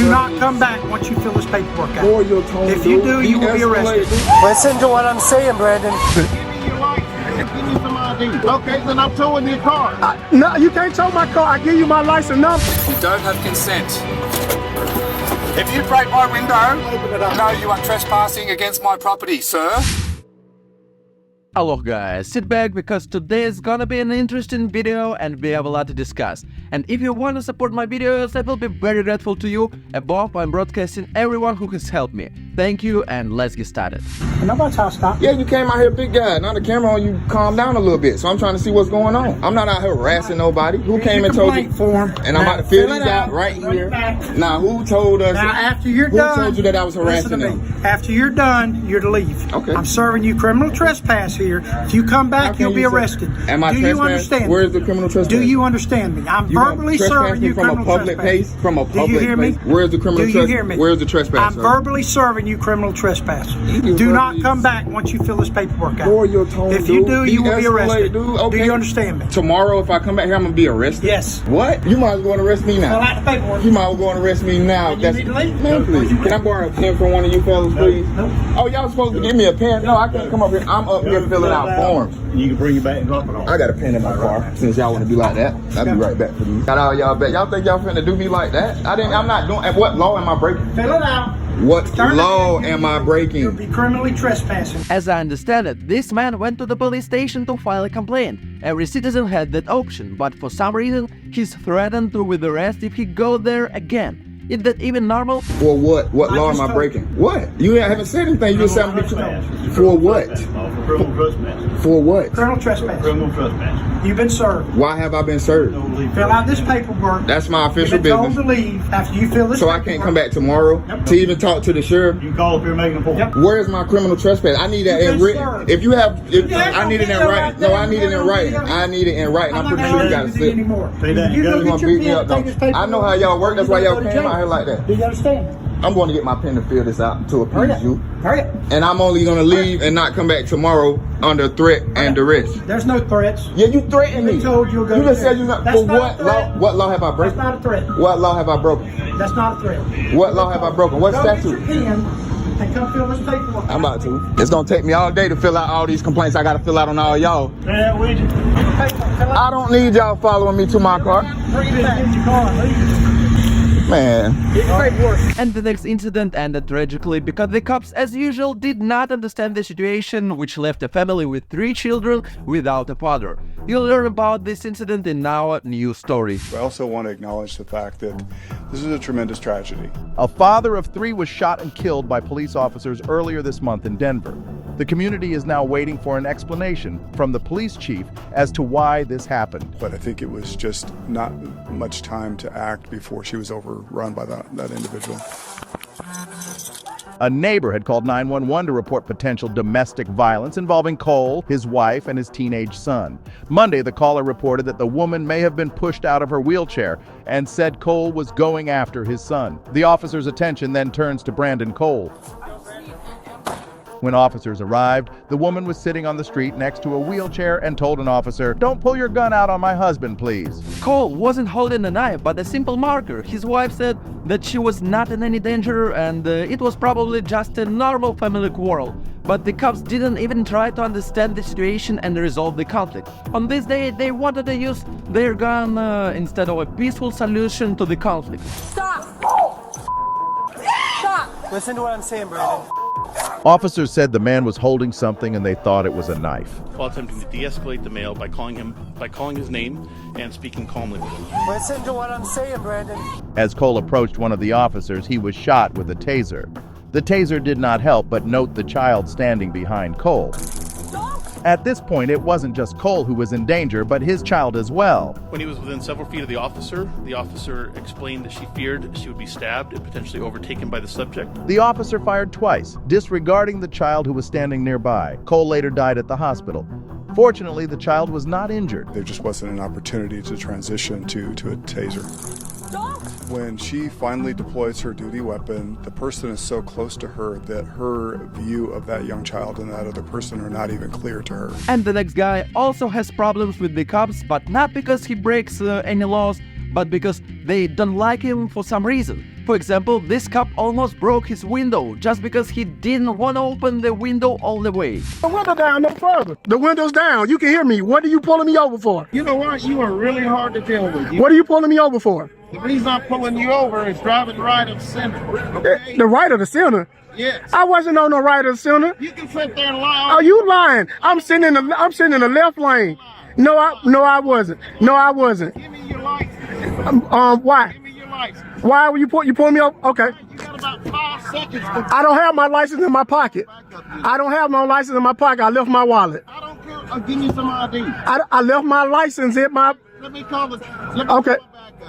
Do not come back once you fill this paperwork out. Lower your tone, If you do, you will be arrested. Listen to what I'm saying, Brandon. Give me your license. Give me some ID. Okay, then I'm towing your car. No, you can't tow my car. I give you my license number. You don't have consent. If you break my window, no, you are trespassing against my property, sir. Hello guys, sit back because today is gonna be an interesting video and we have a lot to discuss. And if you want to support my videos, I will be very grateful to you. Above, I'm broadcasting everyone who has helped me. Thank you and let's get started. Nobody's house stop. Yeah, you came out here big guy. Now the camera on you, calm down a little bit. So I'm trying to see what's going on. I'm not out here harassing nobody. Who came and told you? Form. And I'm about to fill these out right here. Now, who told us? Now, after you're who done, told you that I was harassing listen to them? me. After you're done, you're to leave. Okay. I'm serving you criminal trespass here. If you come How back, can you'll be you say- arrested. Am I Do you trespassing? understand? Where's the criminal trespass? Do you understand me? I'm You verbally serving you from a criminal public trespass. place? From a Do public you hear me? place? Where's the criminal Do trespass? you hear me? Where's the trespass? I'm sir? verbally serving you criminal trespass. You Do not verbally- come back once you fill this paperwork out. Lower your tone, If you do, dude. you will be De-escalate, arrested. dude. Okay. Do you understand me? Tomorrow, if I come back here, I'm gonna be arrested. Yes. What? You might as well go and arrest me Fill now. out the paperwork. You might as well go and arrest me now. You need to leave? Man, please. Can I borrow a pen from one of you fellas, please? No. Oh, y'all supposed to give me a pen? No, I can't come up here. I'm up here filling out forms. You can bring it back and drop it off. I got a pen in my car. Since y'all want to be like that, I'll be right back for you. Got all y'all back. Y'all think y'all finna do me like that? I'm not doing. And what law am I breaking? Fill it out. What Turn it law in. am I You'll breaking? be criminally trespassing. As I understand it, this man went to the police station to file a complaint. Every citizen had that option, but for some reason, he's threatened to with arrest if he goes there again. Is that even normal? For what? What law am I breaking? What? You haven't said anything. You just said I'm for what? For criminal trespass. For what? Criminal trespass. Criminal trespass. You've been served. Why have I been served? Fill out this paperwork. That's my official You've been told business. to leave after you fill this So I can't come back tomorrow to even talk to the sheriff. You can call if you're making a point. Yep. Where's my criminal trespass? I need that You've in been written. served. If you have, if Yeah, I need it in video writing. right No, there. I need it in writing. Video. I need it in writing. I'm pretty sure you got to see sit. anymore. Say that. You You go You gonna get your beat me pen, up, take this though. paperwork. I know how y'all work. That's why y'all came out here like that. Do you understand? I'm going to get my pen to fill this out to Hurry appease up. you. Hurry up. And I'm only going to leave and not come back tomorrow under threat and duress. There's no threats. Yeah, you threatened me. They told you'll go You just there. said you not. That's For not what a threat. law? What law have I That's broken? not a threat. What law have I broken? That's not a threat. What law have I broken? What Go statute? get your pen and come fill this paperwork. I'm about to. It's gonna take me all day to fill out all these complaints I gotta fill out on all y'all. Yeah, with you. I don't need y'all following me to my car. Bring it back. Get your car and leave. Man. Get your paperwork. And the next incident ended tragically because the cops, as usual, did not understand the situation, which left a family with 3 children without a father. You'll learn about this incident in our new story. I also want to acknowledge the fact that this is a tremendous tragedy. A father of 3 was shot and killed by police officers earlier this month in Denver. The community is now waiting for an explanation from the police chief as to why this happened. But I think it was just not much time to act before she was overrun by that individual. A neighbor had called 911 to report potential domestic violence involving Cole, his wife, and his teenage son. Monday, the caller reported that the woman may have been pushed out of her wheelchair and said Cole was going after his son. The officer's attention then turns to Brandon Cole. When officers arrived, the woman was sitting on the street next to a wheelchair and told an officer, "Don't pull your gun out on my husband, please." Cole wasn't holding a knife, but a simple marker. His wife said that she was not in any danger and it was probably just a normal family quarrel. But the cops didn't even try to understand the situation and resolve the conflict. On this day, they wanted to use their gun instead of a peaceful solution to the conflict. Stop! Stop! Listen to what I'm saying, Brandon. Officers said the man was holding something and they thought it was a knife. While attempting to de-escalate the male by calling his name and speaking calmly with him. Listen to what I'm saying, Brandon. As Cole approached one of the officers, he was shot with a taser. The taser did not help, but note the child standing behind Cole. At this point, it wasn't just Cole who was in danger, but his child as well. When he was within several feet of the officer explained that she feared she would be stabbed and potentially overtaken by the subject. The officer fired twice, disregarding the child who was standing nearby. Cole later died at the hospital. Fortunately, the child was not injured. There just wasn't an opportunity to transition to a taser. When she finally deploys her duty weapon, the person is so close to her that her view of that young child and that other person are not even clear to her. And the next guy also has problems with the cops, but not because he breaks any laws, but because they don't like him for some reason. For example, this cop almost broke his window just because he didn't want to open the window all the way. The window down no further. The window's down. You can hear me. What are you pulling me over for? You know what? You are really hard to deal with. What are you pulling me over for? The reason I'm pulling you over is driving right of center. Okay? The right of the center? Yes. I wasn't on the right of the center. You can sit there and lie. Are you lying? I'm sitting in the left lane. No, I wasn't. No, I wasn't. Give me your license. Why? Give me your license. Why were you pulling me over? Okay. You got about 5 seconds. I don't have my license in my pocket. I don't have no license in my pocket. I left my wallet. I don't care. Give me some ID. I left my license in my. Let me call it. Okay.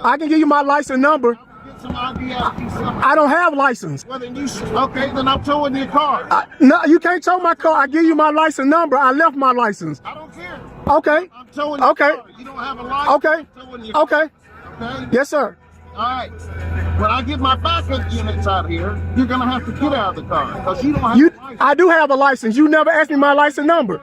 I can give you my license number. Get some ID out of you. I don't have license. Well, then okay, then I'm towing your car. No, you can't tow my car. I give you my license number. I left my license. I don't care. Okay. I'm towing your car. You don't have a license. Okay. Okay. Okay. Yes, sir. All right. When I get my backup units out here, you're gonna have to get out of the car because you don't have a license. I do have a license. You never asked me my license number.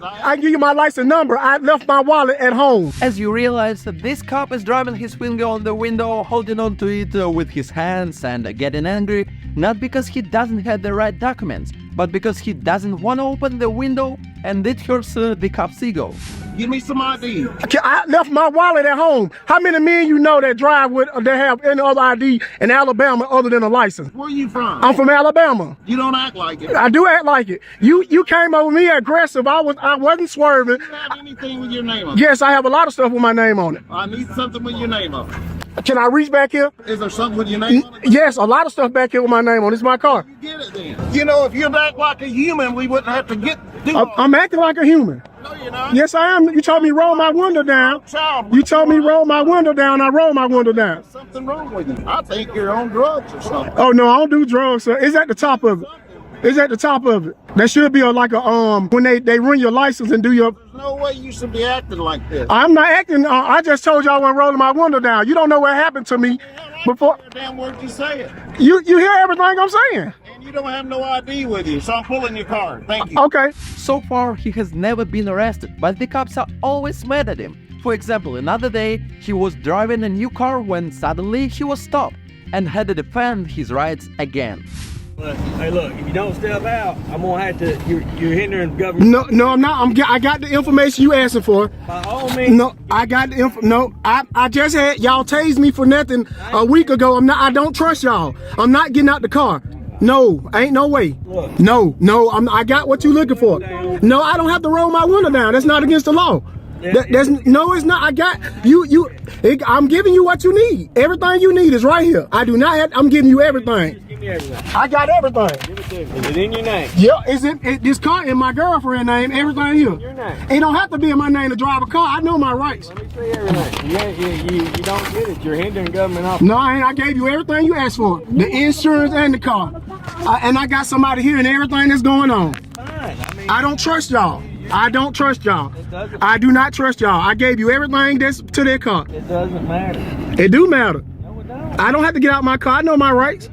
I give you my license number. I left my wallet at home. As you realize that this cop is driving his finger on the window, holding on to it with his hands and getting angry, not because he doesn't have the right documents, but because he doesn't want to open the window, and it hurts the cop's ego. Give me some ID. I left my wallet at home. How many men you know that drive with that have any other ID in Alabama other than a license? Where are you from? I'm from Alabama. You don't act like it. I do act like it. You came over me aggressive. I wasn't swerving. Do you have anything with your name on it? Yes, I have a lot of stuff with my name on it. I need something with your name on it. Can I reach back here? Is there something with your name on it? Yes, a lot of stuff back here with my name on it. It's my car. You get it then. You know, if you'd act like a human, we wouldn't have to I'm acting like a human. No, you're not. Yes, I am. You told me roll my window down. You told me roll my window down. I roll my window down. There's something wrong with you. I think you're on drugs or something. Oh, no, I don't do drugs, sir. It's at the top of it. It's at the top of it. There should be when they run your license and do your. There's no way you should be acting like this. I'm not acting. I just told you I wasn't rolling my window down. You don't know what happened to me before. Damn word you say it. You hear everything I'm saying. And you don't have no ID with you, so I'm pulling your car. Thank you. Okay. So far, he has never been arrested, but the cops are always mad at him. For example, another day, he was driving a new car when suddenly he was stopped and had to defend his rights again. Hey, look, if you don't step out, I'm gonna have to. You're hindering government. No, I'm not. I got the information you asking for. By all means. No, I got the info. No, I just had y'all tased me for nothing a week ago. I don't trust y'all. I'm not getting out the car. No, ain't no way. Look. No, I got what you looking for. No, I don't have to roll my window down. That's not against the law. No, it's not. I got you. I'm giving you what you need. Everything you need is right here. I do not have. I'm giving you everything. Just give me everything. I got everything. Give it to me. Is it in your name? Yeah. Is it this car in my girlfriend's name? Everything here. Your name. It don't have to be in my name to drive a car. I know my rights. Let me see everything. You don't get it. You're hindering government office. No, I ain't. I gave you everything you asked for. The insurance and the car. And I got somebody here and everything that's going on. Fine. I don't trust y'all. I don't trust y'all. I do not trust y'all. I gave you everything that's to their car. It doesn't matter. It do matter. No, it don't. I don't have to get out my car. I know my rights.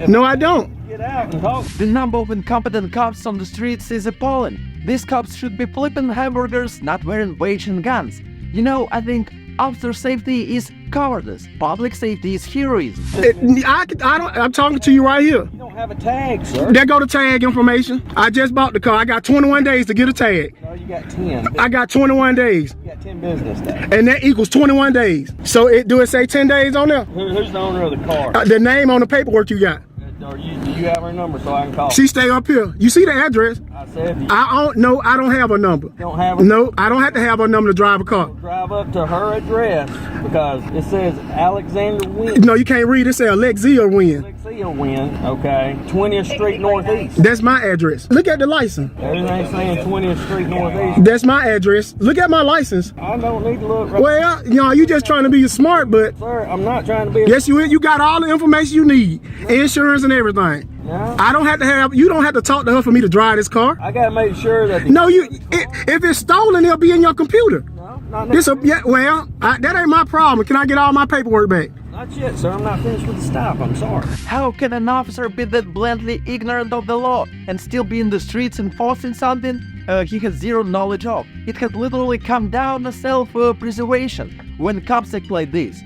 No, I don't. Get out and talk. The number of incompetent cops on the streets is appalling. These cops should be flipping hamburgers, not wearing badge and guns. You know, I think officer safety is cowardice. Public safety is heroism. I'm talking to you right here. You don't have a tag, sir. There go the tag information. I just bought the car. I got 21 days to get a tag. No, you got 10. I got 21 days. You got 10 business days. And that equals 21 days. So do it say 10 days on there? Who's the owner of the car? The name on the paperwork you got. Do you have her number so I can call? She stay up here. You see the address? I said. I don't have a number. You don't have a No, I don't have to have a number to drive a car. Drive up to her address because it says Alexander Wynn. No, you can't read. It says Alexia Wynn. Alexia Wynn, okay. 20th Street Northeast. That's my address. Look at the license. Everything's saying 20th Street Northeast. That's my address. Look at my license. I don't need to look right. Well, you just trying to be smart, but Sir, I'm not trying to be yes, you got all the information you need. Insurance and everything. No. I don't have to have, you don't have to talk to her for me to drive this car. I gotta make sure that No, if it's stolen, it'll be in your computer. No, not that ain't my problem. Can I get all my paperwork back? Not yet, sir. I'm not finished with the stop. I'm sorry. How can an officer be that blatantly ignorant of the law and still be in the streets enforcing something he has zero knowledge of? It has literally come down to self-preservation when cops act like this.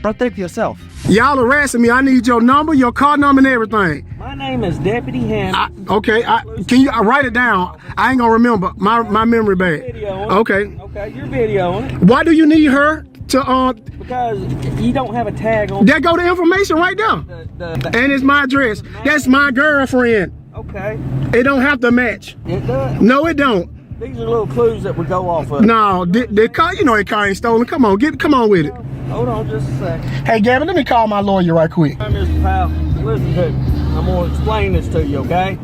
Protect yourself. Y'all harassing me. I need your number, your car number, and everything. My name is Deputy Hammond. Okay, can you write it down? I ain't gonna remember. My memory bad. Okay. Okay, you're videoing it. Why do you need her to Because you don't have a tag on. there go the information right there. And it's my address. That's my girlfriend. Okay. It don't have to match. It does. No, it don't. These are little clues that would go off of. No, the car, you know the car ain't stolen. Come on with it. Hold on just a second. Hey, Gavin, let me call my lawyer right quick. Mr. Powell, listen to me. I'm going to explain this to you, okay?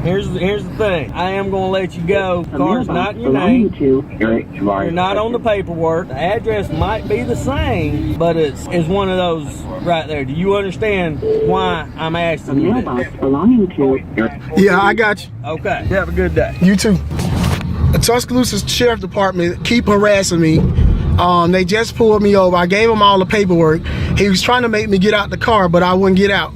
Here's the thing. I am going to let you go. The car's not in your name. You're not on the paperwork. The address might be the same, but it's one of those right there. Do you understand why I'm asking you this? Yeah, I got you. Okay. Have a good day. You too. The Tuscaloosa Sheriff Department keep harassing me. They just pulled me over. I gave him all the paperwork. He was trying to make me get out the car, but I wouldn't get out.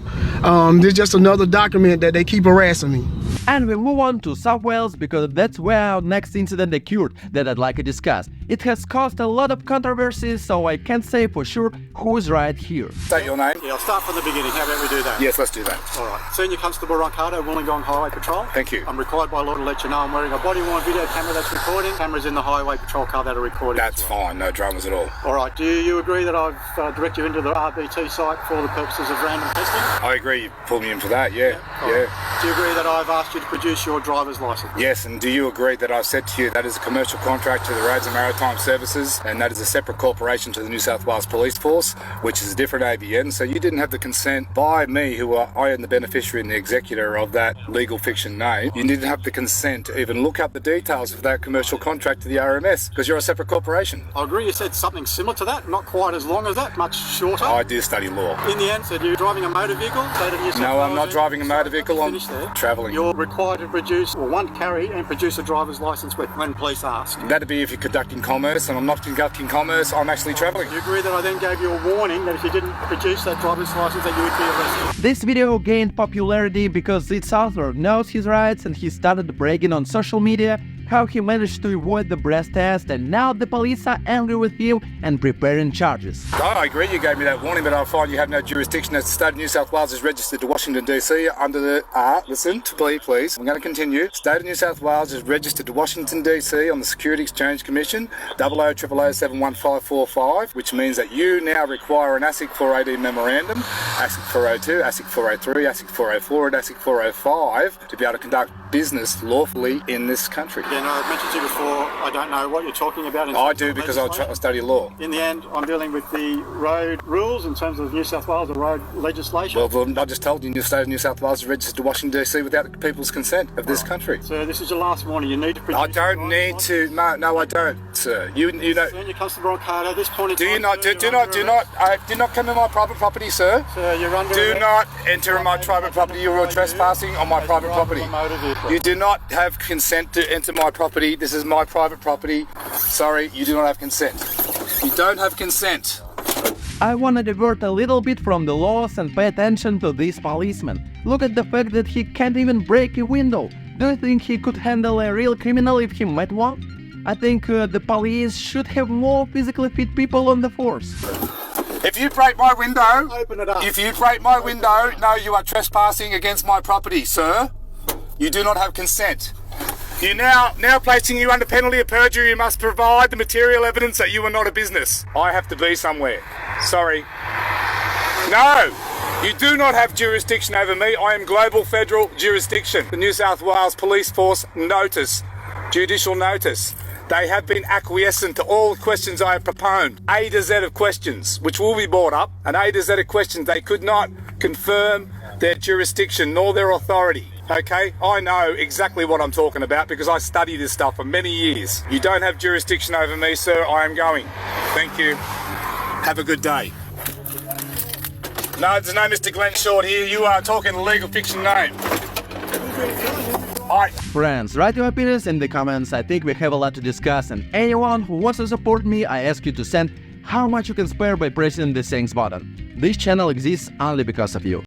There's just another document that they keep harassing me. And we move on to South Wales because that's where our next incident occurred that I'd like to discuss. It has caused a lot of controversy, so I can't say for sure who is right here. State your name. Yeah, I'll start from the beginning. How about we do that? Yes, let's do that. All right. Senior Constable Roncardo, Wollongong Highway Patrol. Thank you. I'm required by law to let you know I'm wearing a body-worn video camera that's recording. Cameras in the Highway Patrol car that are recording. That's fine, no dramas at all. All right. Do you agree that I've directed you into the RBT site for the purposes of random testing? I agree, you pulled me in for that, yeah. Right. Do you agree that I've asked you to produce your driver's license? Yes, and do you agree that I've said to you that is a commercial contract to the Roads and Maritime Services, and that is a separate corporation to the New South Wales Police Force, which is a different ABN, so you didn't have the consent by me, who I am the beneficiary and the executor of that legal fiction name. You didn't have the consent to even look up the details of that commercial contract to the RMS, because you're a separate corporation. I agree you said something similar to that, not quite as long as that, much shorter. I do study law. In the end, said you're driving a motor vehicle? No, I'm not driving a motor vehicle, I'm travelling. You're required to produce, or one carry and produce a driver's license when police ask. That'd be if you're conducting commerce, and I'm not conducting commerce, I'm actually travelling. Do you agree that I then gave you a warning that if you didn't produce that driver's license that you would be arrested? This video gained popularity because its author knows his rights and he started bragging on social media how he managed to avoid the breath test, and now the police are angry with him and preparing charges. I agree you gave me that warning, but I find you have no jurisdiction as the state of New South Wales is registered to Washington DC under the, listen, please, I'm going to continue. State of New South Wales is registered to Washington DC on the Security Exchange Commission, 0000071545, which means that you now require an ASIC 480 memorandum, ASIC 402, ASIC 403, ASIC 404 and ASIC 405 to be able to conduct business lawfully in this country. Again, I mentioned to you before, I don't know what you're talking about. I do because I study law. In the end, I'm dealing with the road rules in terms of New South Wales, the road legislation. Well, I just told you the state of New South Wales is registered to Washington DC without the people's consent of this country. So this is your last warning. You need to produce. I don't need to. No, I don't, sir. You know. Senior Constable Roncardo, at this point in time. Do not come in my private property, sir. Sir, you're under. Do not enter in my private property. You are trespassing on my private property. You do not have consent to enter my property. This is my private property. Sorry, you do not have consent. You don't have consent. I wanna divert a little bit from the laws and pay attention to this policeman. Look at the fact that he can't even break a window. Do you think he could handle a real criminal if he met one? I think the police should have more physically fit people on the force. If you break my window, Open it up. If you break my window, no, you are trespassing against my property, sir. You do not have consent. You now placing you under penalty of perjury, you must provide the material evidence that you are not a business. I have to be somewhere. Sorry. No, you do not have jurisdiction over me. I am global federal jurisdiction. The New South Wales Police Force notice, judicial notice. They have been acquiescent to all the questions I have proposed. A to Z of questions, which will be brought up, and A to Z of questions. They could not confirm their jurisdiction nor their authority. Okay, I know exactly what I'm talking about because I study this stuff for many years. You don't have jurisdiction over me, sir. I am going. Thank you. Have a good day. No, there's no Mr. Glenn Short here. You are talking a legal fiction name. Friends, write your opinions in the comments. I think we have a lot to discuss, and anyone who wants to support me, I ask you to send how much you can spare by pressing the thanks button. This channel exists only because of you.